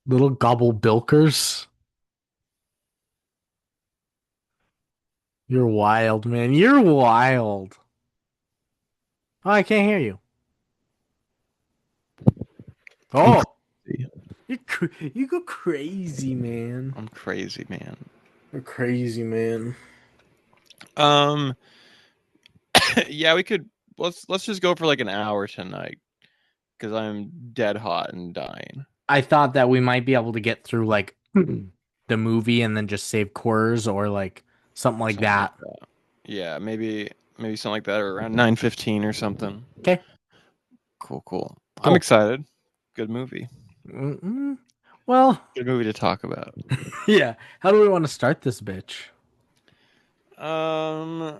Little gobble bilkers. You're wild, man. You're wild. Oh, I can't hear you. I'm Oh, crazy. you go crazy, man. I'm crazy, man. You're crazy, man. Um, yeah, we could let's just go for like an hour tonight because I'm dead hot and dying. I thought that we might be able to get through like the movie and then just save quarters or like something like Something like that. that. Yeah, maybe something like that or around 9:15 or something. Okay, Cool, cool. I'm cool. excited. Good movie. Mm-mm. Well, Good movie to talk about. yeah. How do we want to start this bitch? Um,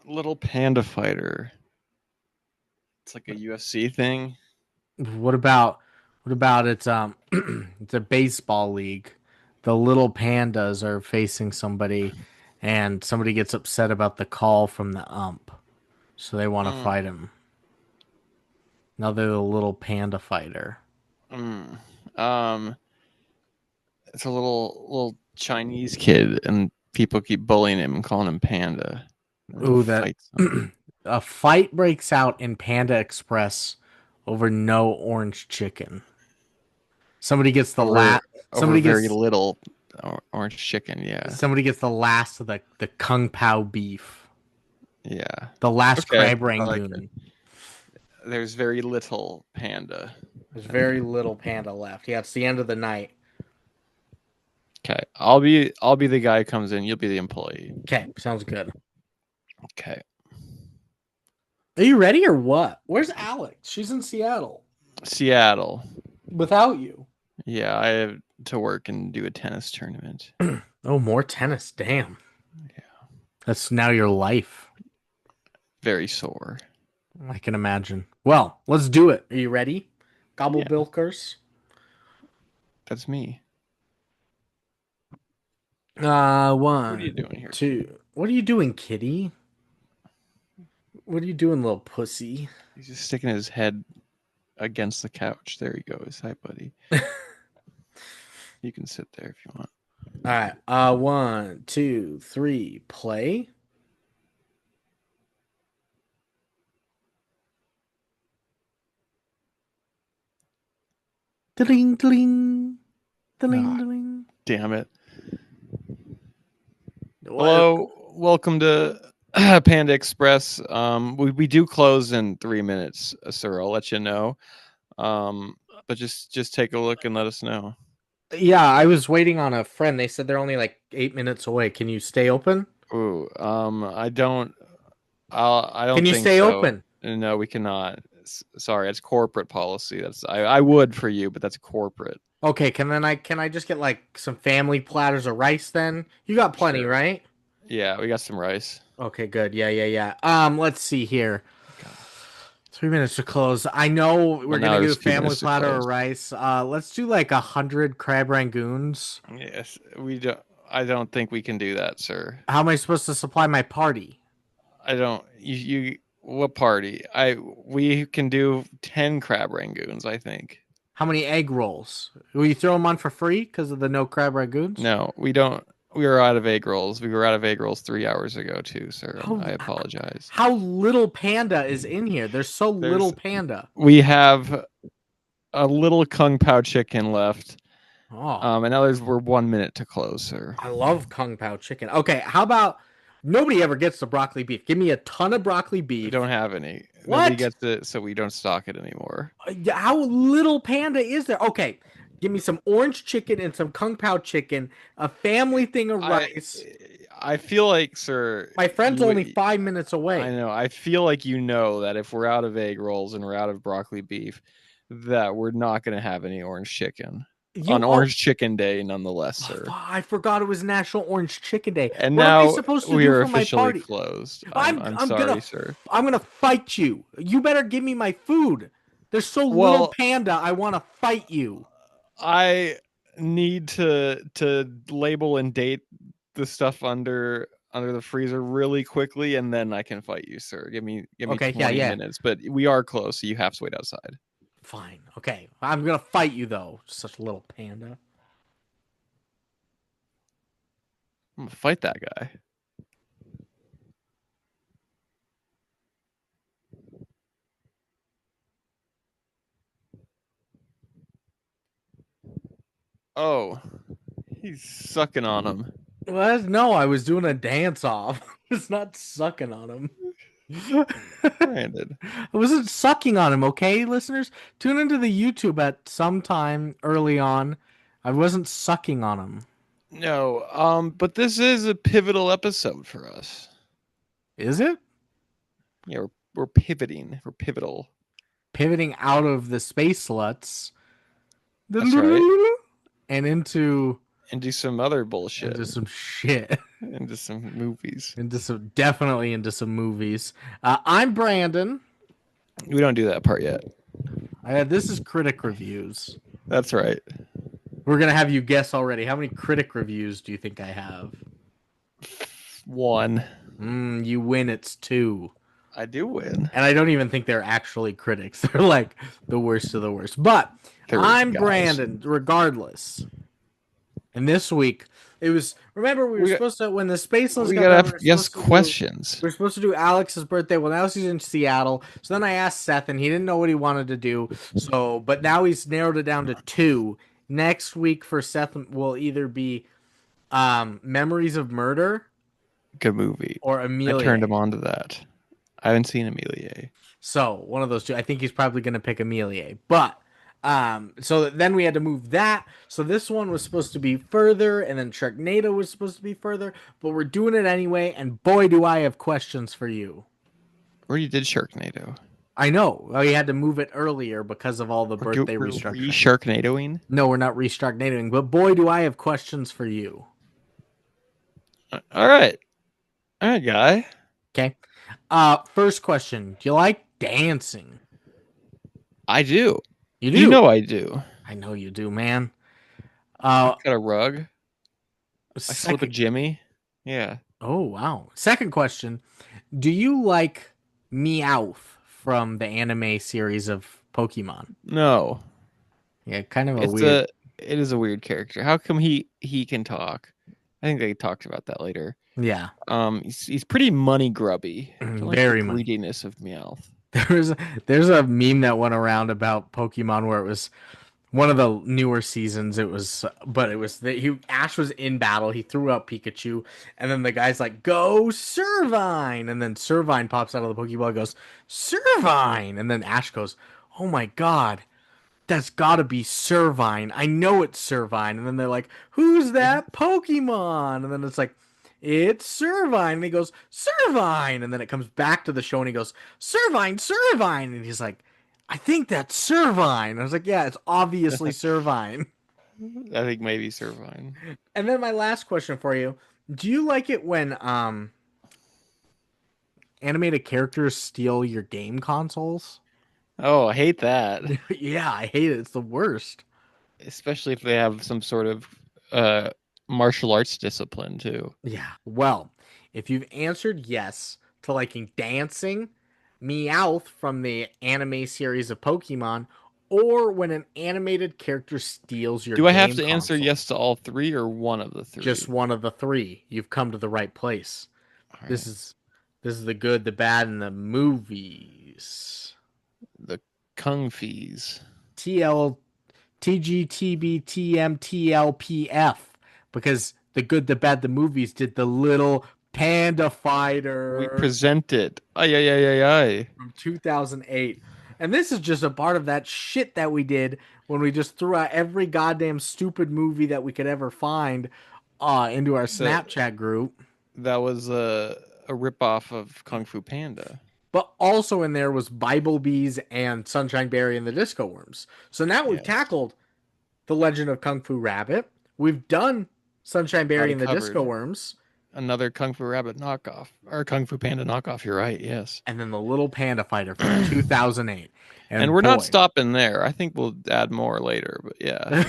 Little Panda Fighter. It's like a UFC thing. What about it's it's a baseball league. The little pandas are facing somebody and somebody gets upset about the call from the ump. So they want to Mm, fight him. Now they're the little panda fighter. mm. Um, it's a little Chinese kid, and people keep bullying him and calling him Panda. And then he Ooh, that fights them. a fight breaks out in Panda Express over no orange chicken. Somebody gets the over last over somebody very gets little orange chicken. Yeah, somebody gets the last of the kung pao beef. yeah. The last Okay, crab I like it. rangoon. There's very little panda. There's And very little panda left. Yeah, it's the end of the night. okay, I'll be the guy who comes in. You'll be the employee. Okay, sounds good. Okay, Are you ready or what? Where's Alex? She's in Seattle Seattle. without you. Yeah, I have to work and do a tennis tournament. Oh, more tennis. Damn. Yeah, That's now your life. very sore. I can imagine. Well, let's do it. Are you ready? Gobble Yeah, Bilkers. that's me. What are you One, doing here, kitty? two. What are you doing, kitty? What are you doing, little pussy? He's just sticking his head against the couch. There he goes. Hi, buddy. You can sit there if you want. All right. One, two, three. Play. Ding, ding, ding, Ah, ding. damn it. What? Hello, welcome to Panda Express. We do close in 3 minutes, sir. I'll let you know. Um, but just take a look and let us know. Yeah, I was waiting on a friend. They said they're only like 8 minutes away. Can you stay open? Ooh, I Can don't you think stay so. open? No, we cannot. Sorry, it's corporate policy. I would for you, but that's corporate. Okay, can I just get like some family platters of rice then? You got plenty, Sure. right? Yeah, we got some rice. Okay, good. Yeah, yeah, yeah. Let's see here. God. 3 minutes to close. I know Well, we're now gonna do a there's two family minutes to platter close. of rice. Let's do like 100 crab rangoons. Yes, we don't. I don't think we can do that, sir. How am I supposed to supply my party? I don't. You what party? We can do 10 crab rangoons. I think. How many egg rolls? Will you throw them on for free because of the no crab rangoons? No, we don't. We were out of egg rolls. We were out of egg rolls 3 hours ago too, sir. I How apologize. how little panda is in here? There's so little There's panda. we have a little kung pao chicken left. Oh, And now we're 1 minute to close, sir. I love kung pao chicken. Okay, how about nobody ever gets the broccoli beef? Give me a ton of broccoli We don't beef. have any. Nobody What? gets it, so we don't stock it anymore. How little panda is there? Okay, give me some orange chicken and some kung pao chicken, a family thing of I rice. I feel like, sir, My friend's only 5 minutes I away. know. I feel like you know that if we're out of egg rolls and we're out of broccoli beef, that we're not going to have any orange chicken on You oh, Orange Chicken Day, nonetheless, sir. I forgot it was National Orange Chicken Day. And What am I now supposed to we do are for my officially party? closed. I'm I'm I'm gonna sorry, sir. I'm gonna fight you. You better give me my food. There's so little Well, panda. I want to fight you. I need to label and date the stuff under the freezer really quickly, and then I can fight you, sir. Give me Okay, yeah, 20 yeah. minutes, but we are close, so you have to wait outside. Fine. Okay. I'm gonna fight you though. Such a little panda. I'm gonna fight that guy. Oh, he's sucking on him. What? No, I was doing a dance off. It's not sucking on him. Brandon. I wasn't sucking on him, okay, listeners? Tune into the YouTube at some time early on. I wasn't sucking on him. No, but this is a pivotal episode for us. Is it? Yeah, we're pivoting. We're pivotal. Pivoting out of the space sluts That's right. and Into some other bullshit. into some shit. Into some movies. Definitely into some movies. I'm Brandon. We don't do that part yet. This is critic reviews. That's right. We're gonna have you guess already. How many critic reviews do you think I have? 1. You win. It's 2. I do win. And I don't even think they're actually critics. They're like the worst of the worst. But I'm guys. Brandon, regardless. And this week, it was. Remember, we were supposed to, when the Spaceless we got gotta done, guess questions. We were supposed to do Alex's birthday. Well, now he's in Seattle. So then I asked Seth, and he didn't know what he wanted to do. So, but now he's narrowed it down to 2. Next week for Seth will either be Memories of Murder. Good movie. Or Amelia. I turned him on to that. I haven't seen Amelia. So one of those two. I think he's probably going to pick Amelia. But so then we had to move that. So this one was supposed to be further, and then Sharknado was supposed to be further. But we're doing it anyway. And boy, do I have questions for you. We already did Sharknado. I know. Well, you had to move it earlier because of all the birthday restructuring. Sharknadoing? No, we're not re-Sharknadoing. But boy, do I have questions for you. All right, guy. Okay. First question. Do you like dancing? I do. You do? You know I do. I know you do, man. Got a rug. I Second... with a Jimmy. Yeah. Oh, wow. Second question. Do you like Meowth from the anime series of Pokemon? No. Yeah, kind of weird. It is a weird character. How come he can talk? I think they talked about that later. Yeah. He's pretty money grubby. Very the greediness of Meowth. There's a meme that went around about Pokemon where it was one of the newer seasons. Ash was in battle. He threw out Pikachu, and then the guy's like, "Go Servine!" And then Servine pops out of the Pokeball and goes, "Servine!" And then Ash goes, "Oh my god, that's gotta be Servine. I know it's Servine." And then they're like, "Who's that Pokemon?" And then it's like, "It's Servine." And he goes, "Servine." And then it comes back to the show and he goes, "Servine, Servine." And he's like, "I think that's Servine." I was like, "Yeah, it's obviously Servine." I think maybe Servine. And then my last question for you. Do you like it when animated characters steal your game consoles? Oh, I hate that. Yeah, I hate it. It's the worst. Especially if they have some sort of martial arts discipline too. Yeah. Well, if you've answered yes to liking dancing, Meowth from the anime series of Pokemon, or when an animated character steals your game Do I have to console, answer yes to all 3 or one of the 3? Just one of the 3. You've come to the right place. All this right. is the good, the bad, and the movies. The Kung Fees. TGTBTM TLPF. Because the good, the bad, the movies did the Little Panda Fighter. We presented. Ay. From 2008. And this is just a part of that shit that we did when we just threw out every goddamn stupid movie that we could ever find into our Snapchat group. That was a ripoff of Kung Fu Panda. But also in there was Bible Bees and Sunshine Berry and the Disco Worms. So now we've tackled The Legend of Kung Fu Rabbit. We've done Sunshine Berry and the Disco Worms. Another Kung Fu Rabbit knockoff. Or Kung Fu Panda knockoff, you're right, yes. And then the Little Panda Fighter from 2008. And we're not stopping there. I think we'll add more later, but yeah.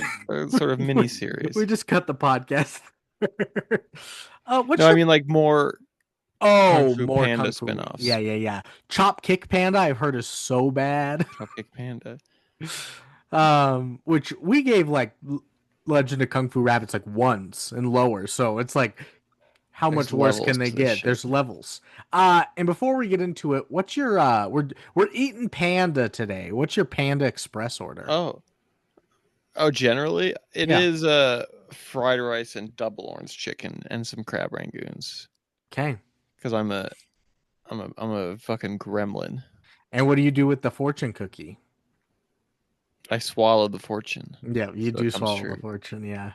Sort of mini-series. We just cut the podcast. I mean like more more Panda Kung Fu spin-offs. Yeah. Chop Kick Panda I've heard is so bad. Chop Kick Panda. Which we gave like Legend of Kung Fu Rabbits like ones and lower. So it's like, how There's much worse levels can they to this get? shit. There's levels. And before we get into it, what's your we're eating panda today. What's your Panda Express order? Oh, oh, generally it Yeah. is fried rice and double orange chicken and some crab rangoons. Okay. Because I'm a fucking gremlin. And what do you do with the fortune cookie? I swallowed the fortune, Yeah, you so it do comes swallow the true. fortune. Yeah.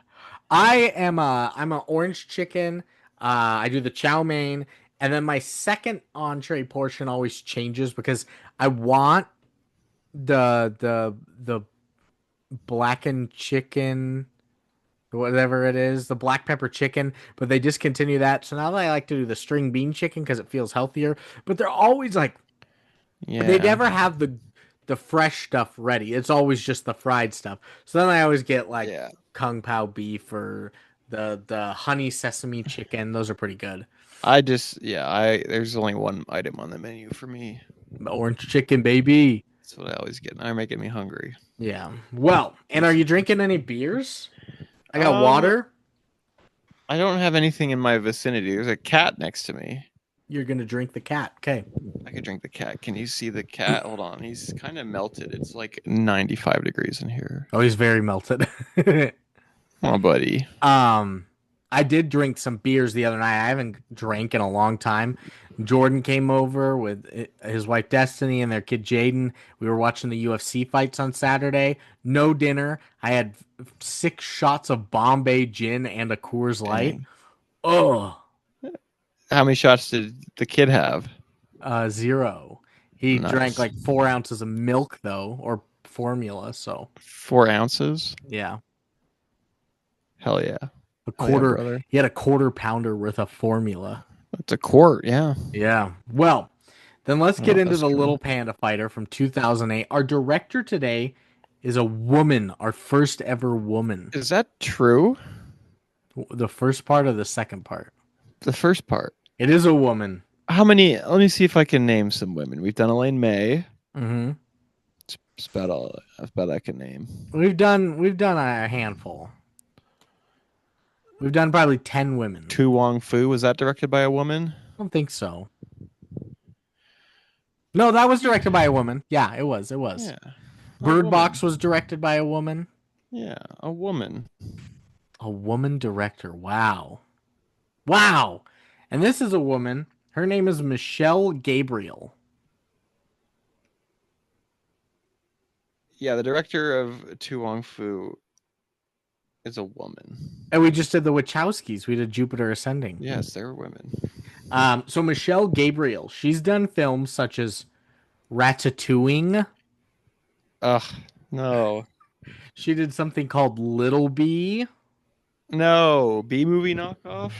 I'm a orange chicken. I do the chow mein, and then my second entree portion always changes because I want the blackened chicken, whatever it is, the black pepper chicken, but they discontinue that. So now I like to do the string bean chicken because it feels healthier. But they're always like they Yeah, never have the fresh stuff ready. It's always just the fried stuff. So then I always get like yeah. kung pao beef or the honey sesame chicken. Those are pretty good. I there's only one item on the menu for me. Orange chicken, baby. That's what I always get. Now you're making me hungry. Yeah. Well, and are you drinking any beers? I got Um, water. I don't have anything in my vicinity. There's a cat next to me. You're gonna drink the cat. Okay. I could drink the cat. Can you see the cat? Hold on. He's kind of melted. It's like 95 degrees in here. Oh, he's very melted. Oh, buddy. Um, I did drink some beers the other night. I haven't drank in a long time. Jordan came over with his wife Destiny and their kid Jaden. We were watching the UFC fights on Saturday. No dinner. I had 6 shots of Bombay gin and a Coors Light. Dang. Oh, How many shots did the kid have? zero. He drank Nice. like 4 ounces of milk though, or formula. So 4 ounces? yeah, Hell yeah. a Hell yeah, quarter. brother. He had a quarter pounder worth of formula. That's a quart. Yeah. Yeah. Well, then let's I don't know get if into that's the true. Little Panda Fighter from 2008. Our director today is a woman, our first ever woman. Is that true? The first part or the second part? The first part. It is a woman. How many? Let me see if I can name some women. We've done Elaine May. Hmm. It's about all. That's about I can name. We've done a handful. We've done probably 10 women. Tu Wong Fu, was that directed by a woman? I don't think so. No, that was directed by a woman. Yeah, it was. It was. Yeah, a Bird woman. Box was directed by a woman. Yeah, a woman. A woman director. Wow. Wow. And this is a woman. Her name is Michelle Gabriel. Yeah, the director of Tu Wong Fu is a woman. And we just did the Wachowskis. We did Jupiter Ascending. Yes, they're women. So Michelle Gabriel, she's done films such as Ratatouille. Ugh, no, She did something called Little Bee. no, B movie knockoff.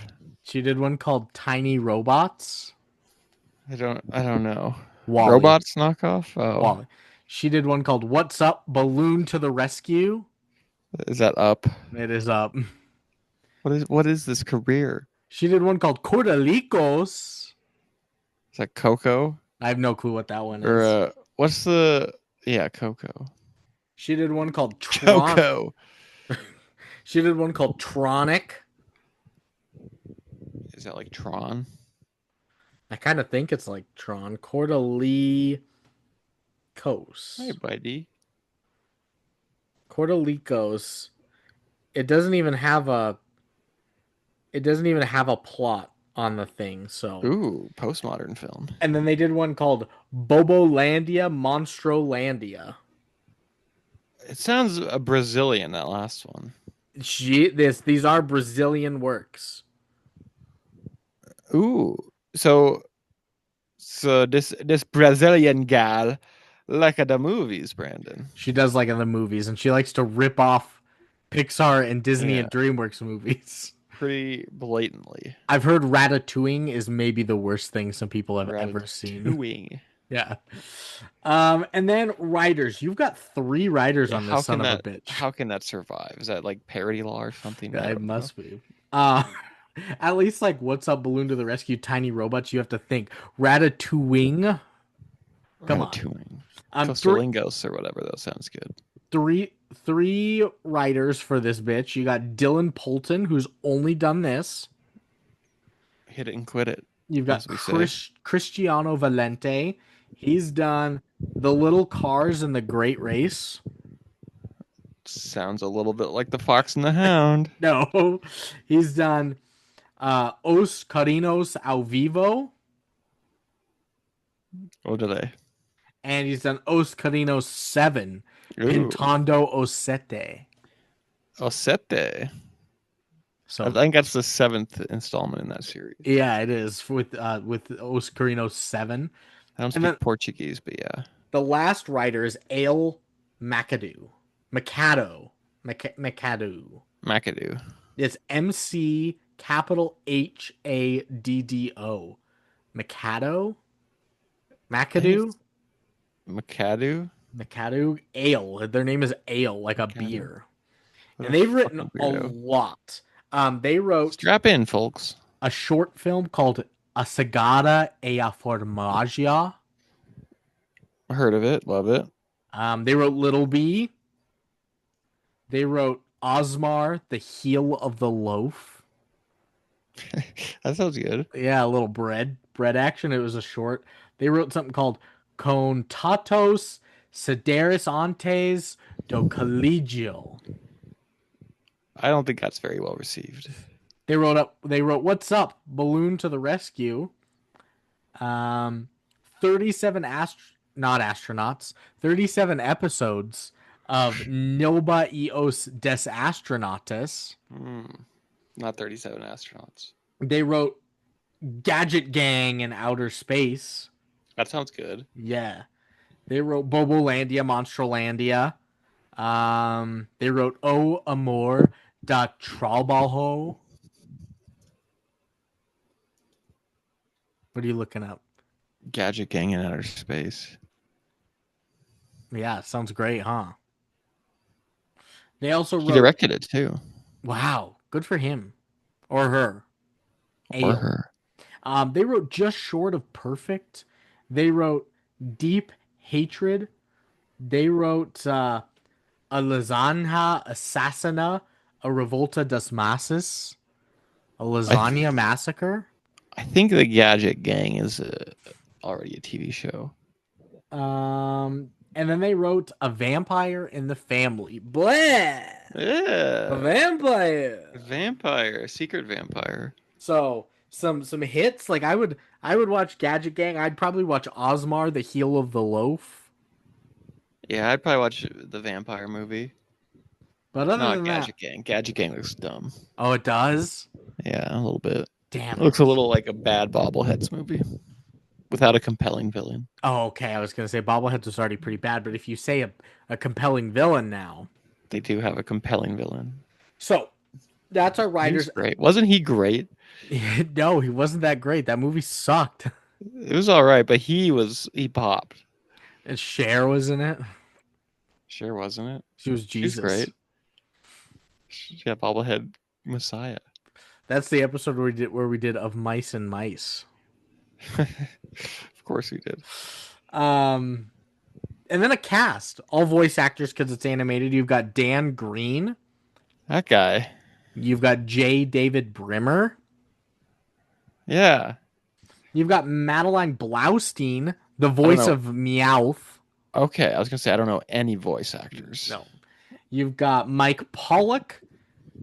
She did one called Tiny Robots. I don't know. Wally. Robots knockoff. Oh, Wally. She did one called What's Up? Balloon to the Rescue. is that up? It is up. What is this career? She did one called Cordalicos. Is that Coco I have no clue what that one or is. what's the yeah Coco? She did one called Tron. Coco. She did one called Tronic. Is that like Tron? I kind of think it's like Tron. Cordalicos. Hey, buddy. Cordalicos. It doesn't even have a. It doesn't even have a plot on the thing. So. Ooh, postmodern film. And then they did one called Bobolandia Monstrolandia. It sounds Brazilian, that last one. These are Brazilian works. Ooh, so this Brazilian gal like at the movies, Brandon. She does like in the movies, and she likes to rip off Pixar and Disney Yeah, and DreamWorks movies. pretty blatantly. I've heard Ratatouille is maybe the worst thing some people have ever seen. Ratatouille. Yeah. And then writers. You've got 3 writers Yeah, on this son of a bitch. how can that survive? Is that like parody law or something? I It don't know. must be. Uh, at least like What's Up Balloon to the Rescue, Tiny Robots, you have to think. Ratatouille. Come on. Ratatouille. Three Costalingos or whatever. That sounds good. three writers for this bitch. You got Dylan Polton, who's only done this. Hit it and quit it, You've got as we say. Cristiano Valente. He's done The Little Cars and The Great Race. Sounds a little bit like the Fox and the Hound. No, he's done Os Carinos ao Vivo, What are they? and he's done Os Carinos 7, Ooh, Pintando o Sete. Osete. I So think that's the 7th installment in that series. yeah, it is with Os Carinos 7. I don't And then speak Portuguese, but yeah. the last writer is Ale McAdoo. McAdoo. McAdoo. It's MC capital HADDO. McAdoo? I think McAdoo? it's McAdoo. McAdoo Ale. Their name is Ale, like a McAdoo. beer. What And a they've written fucking a weirdo. lot. They wrote Strap in, folks. a short film called A Sagada e a Formaggio. I heard of it. Love it. They wrote Little Bee. They wrote Osmar, The Heel of the Loaf. That sounds good. Yeah, a little bread action. It was a short. They wrote something called Contatos Sederis Antes do Collegio. I don't think that's very well received. They wrote What's Up? Balloon to the Rescue. 37 not astronauts, 37 episodes of Nilba Eos des Astronautas. Not 37 astronauts. They wrote Gadget Gang in Outer Space. That sounds good. Yeah. They wrote Bobolandia, Monstrolandia. They wrote O Amor da Trabalho. What are you looking up? Gadget Gang in Outer Space. Yeah, sounds great, huh? They also He wrote. directed it too. Wow, good for him or her. Or Ale. her. They wrote Just Short of Perfect. They wrote Deep Hatred. They wrote A Lasagna Assassina, A Revolta das Massas, A Lasagna Massacre. I think the Gadget Gang is already a TV show. And then they wrote A Vampire in the Family. Blah! A Yeah. vampire. Vampire. Secret vampire. So some hits. Like I would watch Gadget Gang. I'd probably watch Osmar, The Heel of the Loaf. Yeah, I'd probably watch the vampire movie. But other Not than Gadget that, Gang. Gadget Gang looks dumb. oh, it does. Yeah, a little bit. Damn It it. looks a little like a bad Bobbleheads movie without a compelling villain. Oh, okay. I was gonna say Bobbleheads was already pretty bad, but if you say a compelling villain now, They do have a compelling villain. so that's our He writers. was great. Wasn't he great? No, he wasn't that great. That movie sucked. It was all right, but he popped. And Cher was in it. Sure, wasn't it? She was She was Jesus. great. Yeah, Bobblehead Messiah. That's the episode where we did Of Mice and Mice. Of course we did. And then a cast, all voice actors because it's animated. You've got Dan Green. That guy. You've got J. David Brimmer. Yeah. You've got Madeline Blaustein, the voice of Meowth. Okay, I was gonna say I don't know any voice actors. No. You've got Mike Pollock.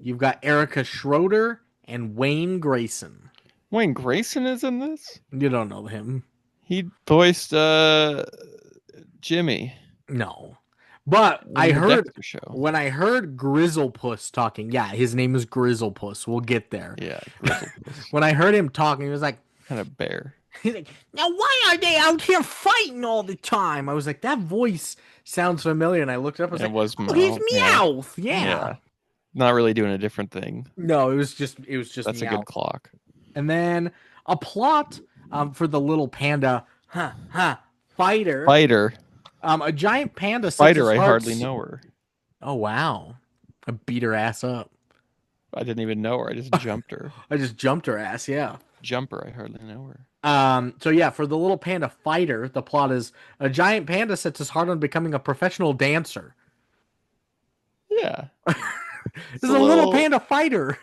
You've got Erica Schroeder and Wayne Grayson. Wayne Grayson is in this? You don't know him. He voiced Jimmy. No. But in I the heard Dexter show. when I heard Grizzlepuss talking, yeah, his name is Grizzlepuss. We'll get there. Yeah, When I heard him talking, he was like, kind of bear. he's like, now why are they out here fighting all the time? I was like, that voice sounds familiar, and I looked it up. I was It like, was oh, he's yeah. Meowth. Yeah. Not really doing a different thing. No, it was just That's Meowth. a good clock. And then a plot for the Little Panda Fighter. A giant panda sets Fighter, his I heart hardly know her. Oh, wow. I beat her ass up. I didn't even know her. I just jumped her. I just jumped her ass, yeah. Jumper, I hardly know her. So yeah, for the Little Panda Fighter, the plot is a giant panda sets his heart on becoming a professional dancer. Yeah, This it's is a a Little little. Panda Fighter.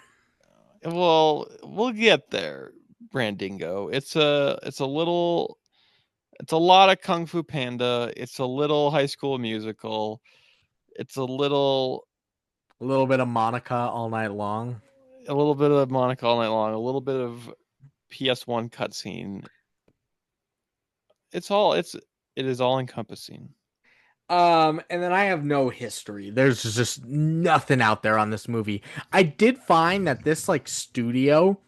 Well, we'll get there, Brandingo. It's a little. It's a lot of Kung Fu Panda. It's a little High School Musical. It's A little bit of Monica all night long. a little bit of Monica All Night Long. A little bit of PS1 cutscene. It is all encompassing. And then I have no history. There's just nothing out there on this movie. I did find that this like studio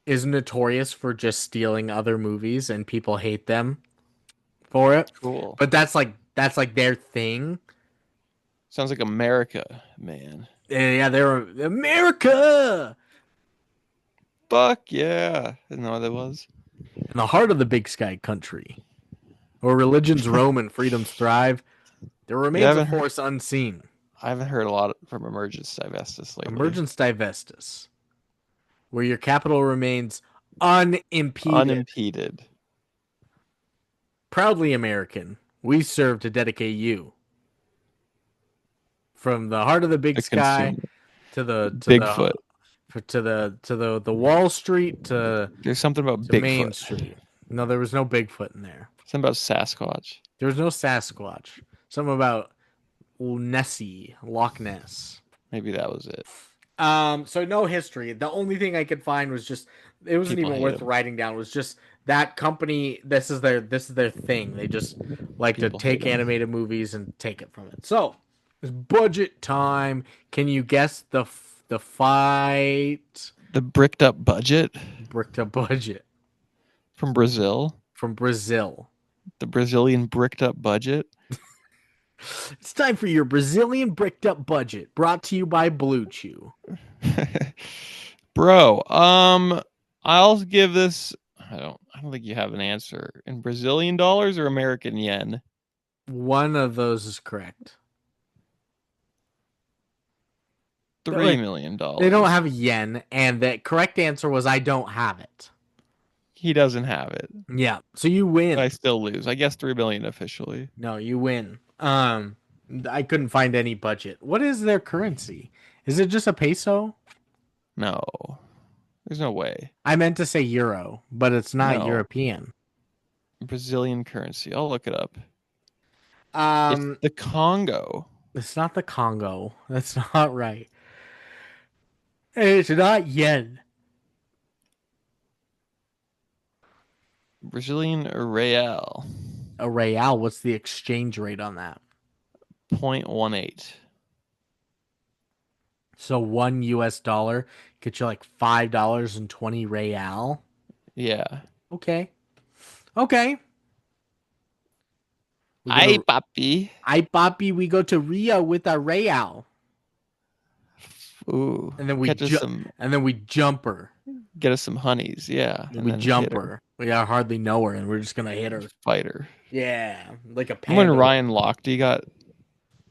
is notorious for just stealing other movies and people hate them for it. Cool. But that's like their thing. Sounds like America, man. Yeah, they're America Fuck yeah. Didn't know what that was. in the heart of the big sky country, where religions roam and freedoms thrive. There Yeah, remains a force unseen. I haven't heard a lot from Emergence Divestus lately. Emergence divestus, where your capital remains unimpeded. Unimpeded. Proudly American, we serve to dedicate you. From the heart of the big The sky consumer. to Bigfoot. the Wall Street There's something about to Main Bigfoot. Street. No, there was no Bigfoot in there. Something about Sasquatch. There was no Sasquatch. Something about Nessie, Loch Ness. Maybe that was it. So no history. The only thing I could find was just it wasn't People even hate worth him. writing down. It was just that company. This is their thing. They just like to People hate take him. animated movies and take it from it. So it's budget time. Can you guess the fight? The bricked up budget Bricked up budget from Brazil. from Brazil. The Brazilian bricked up budget. It's time for your Brazilian bricked up budget, brought to you by Blue Chew. Bro, I'll give this I don't think you have an answer. In Brazilian dollars or American yen? One of those is correct. $3 million. They don't have yen, and the correct answer was I don't have it. He doesn't have it. Yeah, so you win. I still lose. I guess 3 million officially. No, you win. I couldn't find any budget. What is their currency? Is it just a peso? No. There's no way. I meant to say euro, but it's not No. European. Brazilian currency. I'll look it up. It's Um, the Congo. it's not the Congo. That's not right. It's not yen. Brazilian real. A real. What's the exchange rate on that? 0.18. So $1 gets you like $5.20 real. Yeah. Okay. Okay. Ay, papi. Ay, papi, we go to Rio with our real. Ooh. And then we jump her. Get us some honeys. Yeah. We jump her. We hardly know her, and we're just gonna hit her. Fighter. Yeah, like a Remember panda. when Ryan Lochte got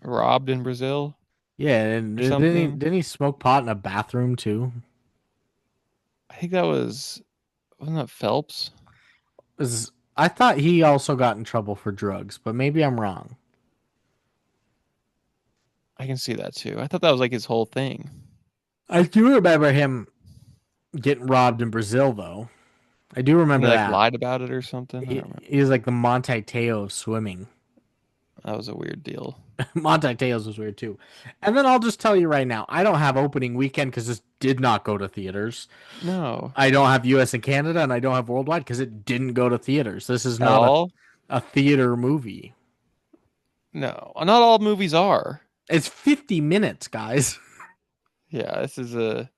robbed in Brazil? Yeah, and something? didn't he smoke pot in a bathroom too? I think wasn't that Phelps? I thought he also got in trouble for drugs, but maybe I'm wrong. I can see that too. I thought that was like his whole thing. I do remember him getting robbed in Brazil, though. I do remember He that. lied about it or something. He was like the Monte Teo of swimming. That was a weird deal. Monte Teos was weird too. And then I'll just tell you right now, I don't have opening weekend because this did not go to theaters. No. I don't have US and Canada, and I don't have worldwide because it didn't go to theaters. This is not a theater movie. No, not all movies are. It's 50 minutes, guys. Yeah, this is a.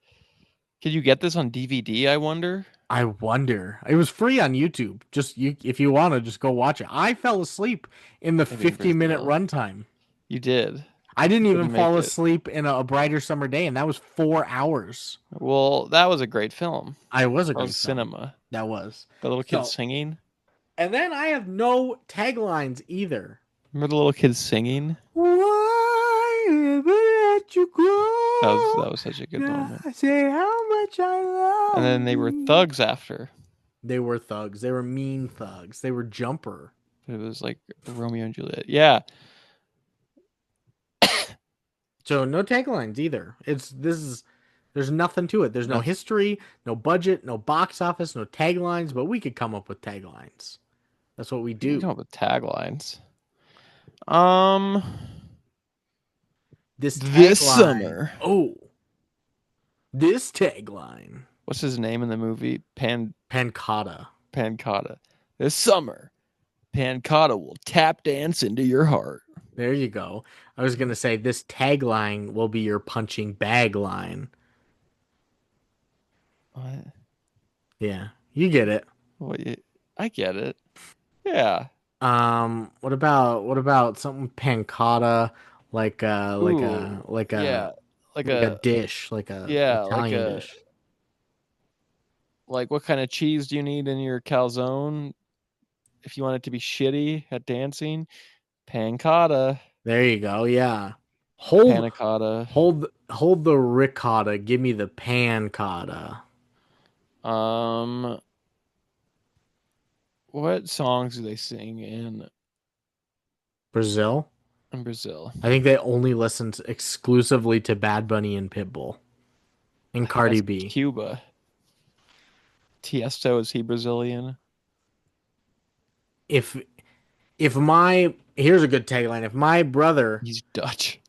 Could you get this on DVD? I wonder. I wonder. It was free on YouTube. If you want to, just go watch it. I fell asleep in the 50-minute runtime. You did. I didn't even fall asleep in a brighter summer day, and that was 4 hours. Well, that was a great film. I was a great film. Cinema. That was. The little kid singing. And then I have no taglines either. Remember the little kid singing? Why ever let you go? That was such a good moment. I say how much I love. And then they were thugs after. They were thugs. They were mean thugs. They were Jumper. It was like Romeo and Juliet. Yeah. So no taglines either. There's nothing to it. There's no Nothing. history, no budget, no box office, no taglines, but we could come up with taglines. That's what we You can do. come up with taglines. Um, This this tagline. summer. Oh, this tagline. What's his name in the movie? Pancata. Pancata. This summer, Pancata will tap dance into your heart. There you go. I was gonna say this tagline will be your punching bag line. What? Yeah, you get it. What? I get it. Yeah. What about something pancata, Ooh. Yeah. Like like a a dish, like a yeah. Italian dish. Like what kind of cheese do you need in your calzone if you want it to be shitty at dancing? Pancata. There you go. Yeah. Hold, Panna cotta. hold the ricotta. Give me the pan cotta. Um, what songs do they sing Brazil. in Brazil? I think they only listened exclusively to Bad Bunny and Pitbull I and think Cardi that's B. Cuba. Tiesto, is he Brazilian? If if my here's a good tagline. He's Dutch.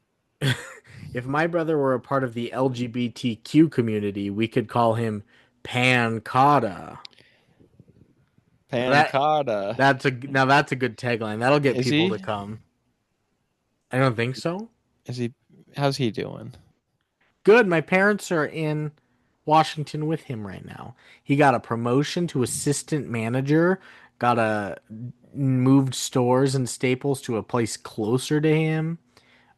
If my brother were a part of the LGBTQ community, we could call him Pan Cotta. Now Panna cotta. that's a good tagline. That'll get Is people to he? come. I don't think so. Is he? How's he doing? Good. My parents are in Washington with him right now. He got a promotion to assistant manager, got a moved stores and Staples to a place closer to him,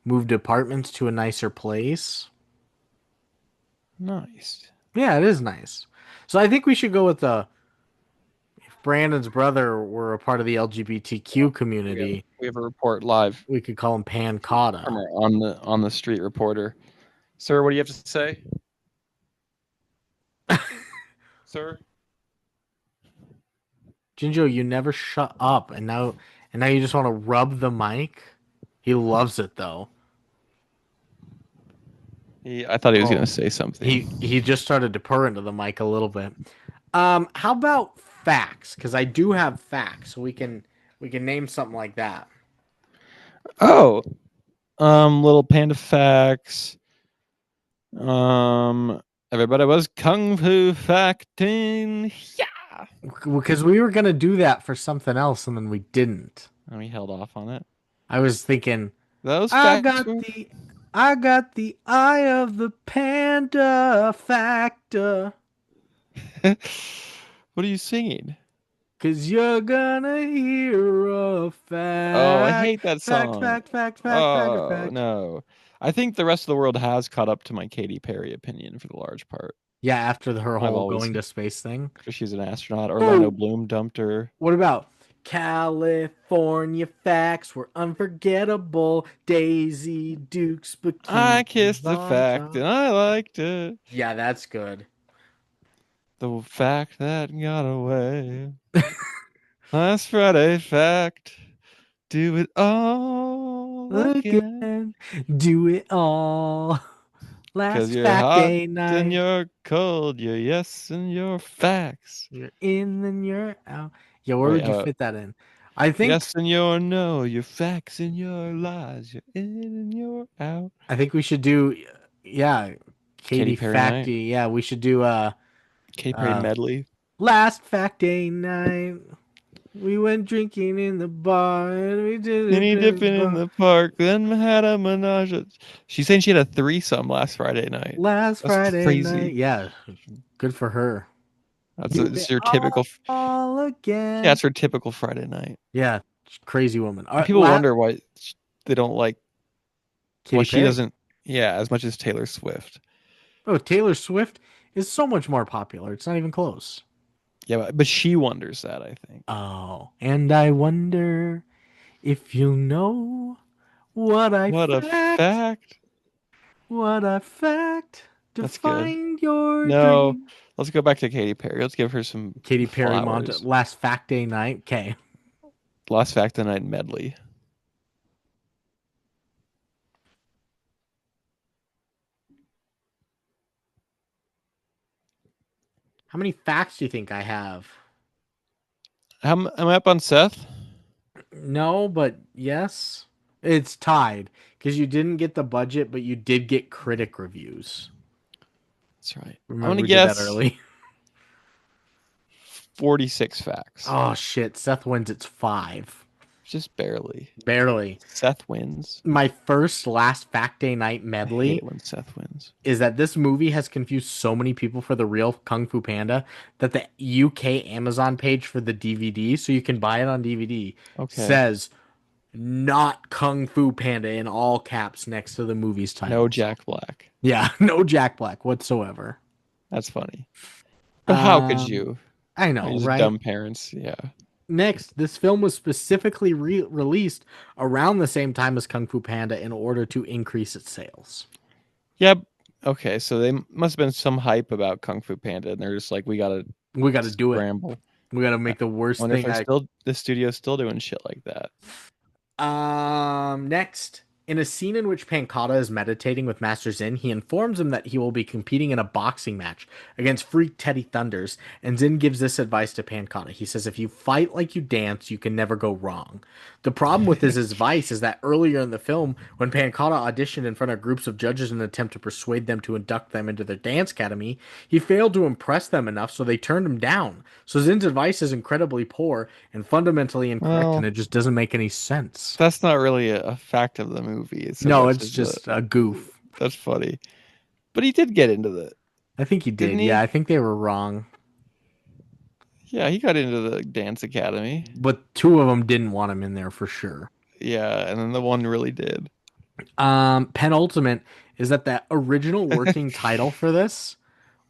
moved apartments to a nicer place. Nice. Yeah, it is nice. So I think we should go with the if Brandon's brother were a part of the LGBTQ community, We have a report live we could call him Pan from Cotta. our on the street reporter. Sir, what do you have to say? Sir? Jinjo, you never shut up, and now you just want to rub the mic. He loves it though. I thought he was Oh, gonna say he something. just started to purr into the mic a little bit. How about facts? Because I do have facts, so we can name something like that. Oh, little panda facts. Um, everybody was kung fu facting. Yeah, Because we were gonna do that for something else, and then we didn't. and we held off on it. I was thinking, Those I facts got were. the, I got the eye of the panda factor. What are you singing? Cause you're gonna hear a Oh, I fact, hate that fact, song. fact, fact, fact, fact, Oh fact. no, I think the rest of the world has caught up to my Katy Perry opinion for the large part. Yeah, after her I've whole always, going to space thing. because she's an astronaut. Orlando Oh, Bloom dumped her. what about California facts were unforgettable? Daisy Dukes I bikinis kissed the on fact top. and I liked it. Yeah, that's good. The fact that got away. Last Friday fact. Do it all again. Again, do it all. Cause Last you're fact hot day and night. you're cold. You're yes and you're facts. You're in and you're out. Yeah, where Wait, would you fit that in? I think yes and you're no. You're facts and you're lies. You're in and you're out. I think we should do yeah, Katy Katie Perry night. Facty. Yeah, we should do Katy Perry uh medley. last fact day night. We went drinking in the bar and we did a Skinny bit of dipping in bar. the park. Then had a menage. She's saying she had a threesome last Friday night. Last That's Friday crazy. night. Yeah, good for her. Do It's it your typical. all Yeah, again. it's her typical Friday night. Yeah, crazy woman. All And right, people wonder why they don't like. Well, Katy she Perry. doesn't. Yeah, as much as Taylor Swift. Oh, Taylor Swift is so much more popular. It's not even close. Yeah, but she wonders that, I think. Oh, and I wonder if you know what I What a fact, fact. what I fact. to That's good. find your No, dream. let's go back to Katy Perry. Let's give her some Katy Perry flowers. last fact day night. Okay. Last Fact of the Night medley. How many facts do you think I have? Am I up on Seth? No, but yes. It's tied because you didn't get the budget, but you did get critic reviews. That's right. I'm Remember gonna we did that guess early. 46 facts. Oh shit, Seth wins. It's 5. Just barely. Barely. Seth wins. My first last fact day night I hate medley it when Seth wins. is that this movie has confused so many people for the real Kung Fu Panda that the UK Amazon page for the DVD, so you can buy it on DVD, Okay. says not Kung Fu Panda in all caps next to the movie's No title. So Jack Black. yeah, no Jack Black whatsoever. That's funny. But how could Um, you? I Are know, you just right? dumb parents? Yeah. Next, this film was specifically released around the same time as Kung Fu Panda in order to increase its sales. Yep. Okay, so they must have been some hype about Kung Fu Panda, and they're just like, we gotta We got to do it. scramble. We got to I make the worst wonder if thing they're I still the studio's still doing shit like that. Next, in a scene in which Pankata is meditating with Master Jin, he informs him that he will be competing in a boxing match against Freak Teddy Thunders, and Jin gives this advice to Pankata. He says, if you fight like you dance, you can never go wrong. The problem with his advice is that earlier in the film, when Pankata auditioned in front of groups of judges in an attempt to persuade them to induct them into their dance academy, he failed to impress them enough, so they turned him down. So Zin's advice is incredibly poor and fundamentally incorrect, and Well, it just doesn't make any sense. that's not really a fact of the movie so No, much it's as a just a goof. that's funny. But he did get into the I think he didn't did. Yeah, he? I think they were wrong. Yeah, he got into the dance academy. But two of them didn't want him in there for sure. Yeah, and then the one really did. Penultimate is that the original working title for this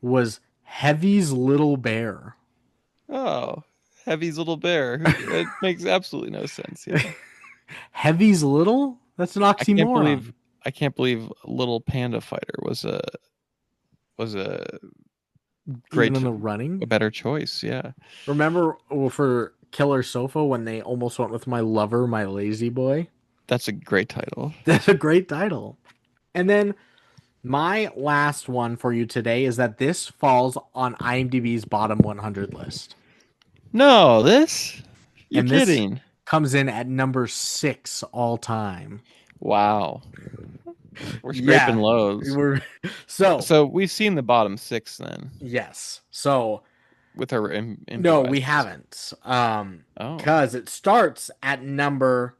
was Heavy's Little Bear. Oh, Heavy's little bear. It makes absolutely no sense. Yeah. Heavy's Little? That's an I can't oxymoron. believe I can't believe Little Panda Fighter was a Even great in the a running. better choice. Yeah. Remember for Killer Sofa when they almost went with My Lover, My Lazy Boy? That's a great title. That's a great title. And then my last one for you today is that this falls on IMDb's bottom 100 list. No, this? You're And this kidding. comes in at number 6 all time. Wow. We're scraping Yeah. lows. We're so So we've seen the bottom six then yes. So with our no, we improvised list. haven't. Oh, Cuz it starts at number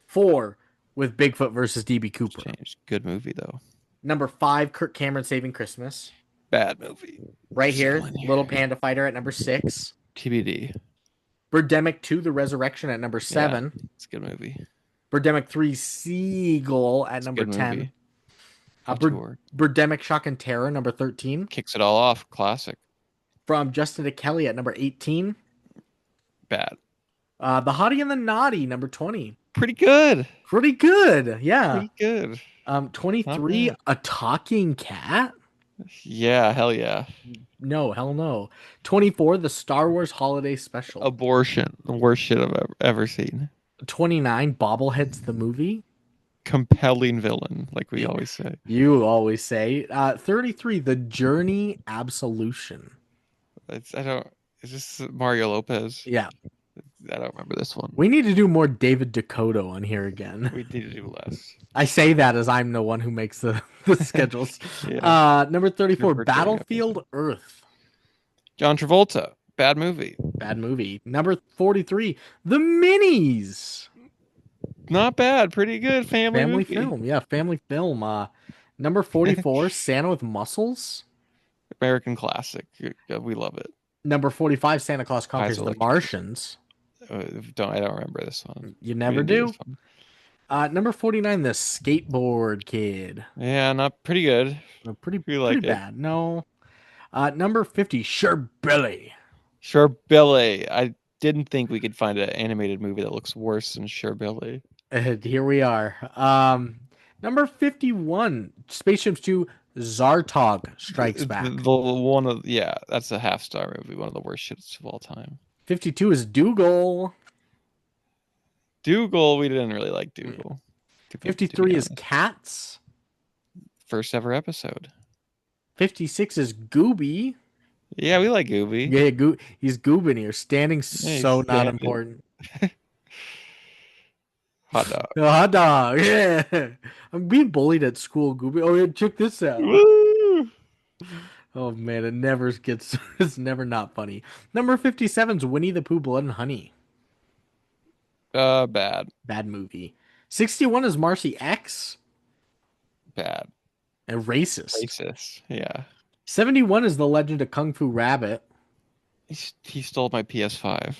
4 with Bigfoot versus DB it's Cooper. changed. Good movie though. Number 5, Kirk Cameron Saving Christmas. Bad movie. Right Still here, in Little here. Panda Fighter at number 6. TBD. Birdemic 2, The Resurrection at number Yeah, 7. it's a good movie. Birdemic 3, Seagull at It's a number good 10. movie. Auteur. Birdemic Shock and Terror, number 13. Kicks it all off. Classic. From Justin to Kelly at number 18. Bad. The Hottie and the Naughty, number 20. Pretty good. Pretty good. Yeah. Pretty good. Not 23, bad. A Talking Cat? Yeah, hell yeah. No, hell no. 24, The Star Wars Holiday Special. Abortion. The worst shit I've ever seen. 29, Bobbleheads the Movie. Compelling villain, like we Yeah. always say. You always say. 33, The Journey Absolution. I don't. Is this Mario Lopez? Yeah. I don't remember this one. We need to do more David Dakota on here again. We need to do less. I say that as I'm the one who makes the schedules. Yeah. Number 34, Super recurring Battlefield episode. Earth. John Travolta. Bad movie. Bad movie. Number 43, The Minis. Not bad. Pretty good family Family movie. film. Yeah, family film. Number 44, Santa with Muscles. American classic. We love it. Number 45, Santa Claus Conquers the Electrocution. Martians. I don't remember this one. You We never didn't do do. this one. Number 49, The Skateboard Kid. Yeah, not pretty good. Pretty We like pretty it. bad. No. Number 50, Sure Billy. Sure Billy. I didn't think we could find an animated movie that looks worse than Sure Billy. Here we are. Number 51, Spaceships 2, Zartog Strikes Back. The one of yeah, that's a half star movie, one of the worst shits of all time. 52 is Dougal. Dougal, we didn't really like Dougal, to be 53 is honest. Cats. First ever episode. 56 is Gooby. Yeah, we like Gooby. Yeah, he's goobing here. Standing Yeah, he's so not standing. important. Hot dog. Hot dog. Yeah. I'm being bullied at school, Gooby. Oh, yeah, check this out. Woo! Oh, man, it never gets, it's never not funny. Number 57 is Winnie the Pooh, Blood and Honey. Bad. Bad movie. 61 is Marcy X. Bad. A racist. Racist. Yeah. 71 is The Legend of Kung Fu Rabbit. He stole my PS5.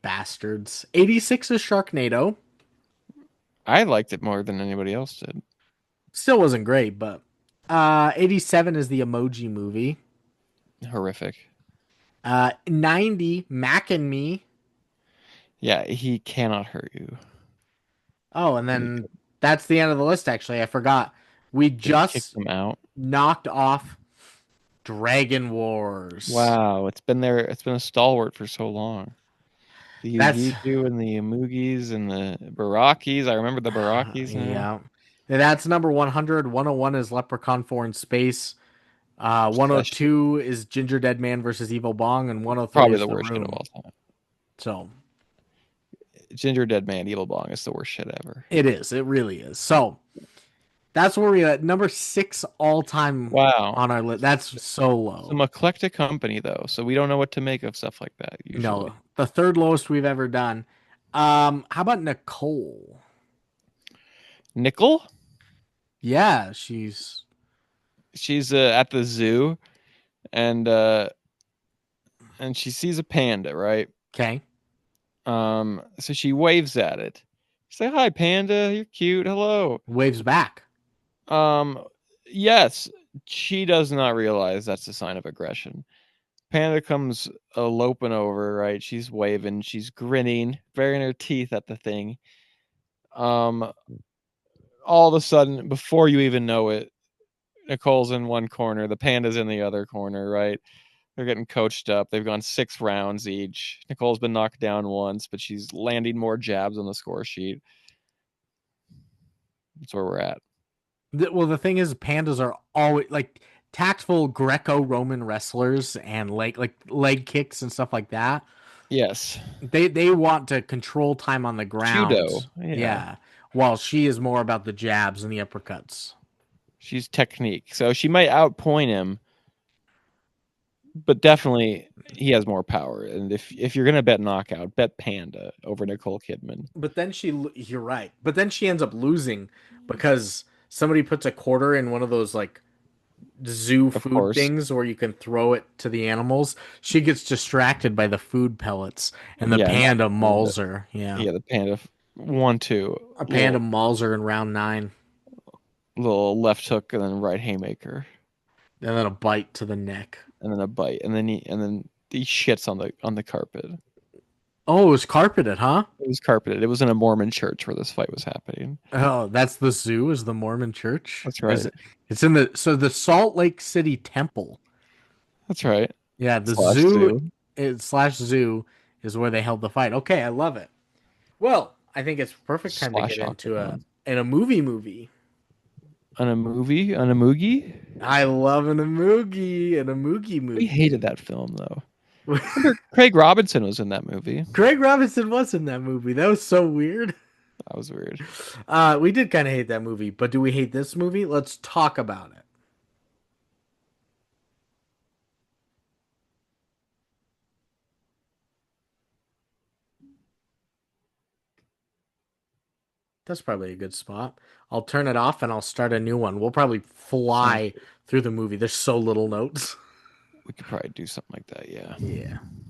Bastards. 86 is Sharknado. I liked it more than anybody else did. Still wasn't great, but 87 is the Emoji Movie. Horrific. 90 Mac and Me. Yeah, he cannot hurt you. Oh, and then that's the end of the list, actually. I forgot. We They kicked just him out. knocked off Dragon Wars. Wow, it's been there. It's been a stalwart for so long. The That's Ugiju and the Amugis and the Barakis. I remember the Barakis now. yeah. That's number 100. 101 is Leprechaun 4 in Space. Special. 102 is Ginger Dead Man versus Evil Bong, and 103 Probably is the The worst shit of Room. all time. So Ginger Dead Man, Evil Bong is the worst shit ever. it is. It really is. So that's where we're at. Number 6 all time Wow. on our list. That's so low. Some eclectic company though, so we don't know what to make of stuff like that usually. No, the third lowest we've ever done. How about Nicole? Nickel? Yeah, She's at the zoo and she sees a panda, right? okay. So she waves at it. She's like, "Hi, panda. You're cute. Hello." Waves back. Um, yes, she does not realize that's a sign of aggression. Panda comes loping over, right? She's waving, she's grinning, baring her teeth at the thing. Um, all of a sudden, before you even know it, Nicole's in one corner, the panda's in the other corner, right? They're getting coached up. They've gone 6 rounds each. Nicole's been knocked down once, but she's landing more jabs on the score sheet. That's where we're at. Well, the thing is, pandas are always like tactful Greco-Roman wrestlers and like leg kicks and stuff like that. Yes. They want to control time on the ground. Judo. Yeah. Yeah. While she is more about the jabs and the uppercuts. She's technique. So she might outpoint him, but definitely he has more power. And if you're gonna bet knockout, bet Panda over Nicole Kidman. But then you're right. But then she ends up losing because somebody puts a quarter in one of those like zoo Of food course. things where you can throw it to the animals. She gets distracted by the food pellets and the Yeah, panda mauls her. Yeah. yeah, the Panda 1-2. A panda mauls her in round 9. Little left hook and then right haymaker. And then a bite to the neck. And then a bite. And then he shits on the carpet. Oh, it was carpeted, huh? It was carpeted. It was in a Mormon church where this fight was happening. Oh, that's the zoo, is the Mormon church? That's Or is right. it's in the Salt Lake City Temple. That's right. Yeah, the Slash zoo zoo. slash zoo is where they held the fight. Okay, I love it. Well, I think it's perfect time to get Slash into octagon. a movie. On a movie? On a moogie? I love an Amugi We movie. hated that film though. Remember Craig Robinson was in that movie. Craig Robinson was in that movie. That was so weird. That was weird. We did kind of hate that movie, but do we hate this movie? Let's talk about it. That's probably a good spot. I'll turn it off and I'll start a new one. We'll probably Sounds fly good. through the movie. There's so little notes. We could probably do something like that, yeah. Yeah.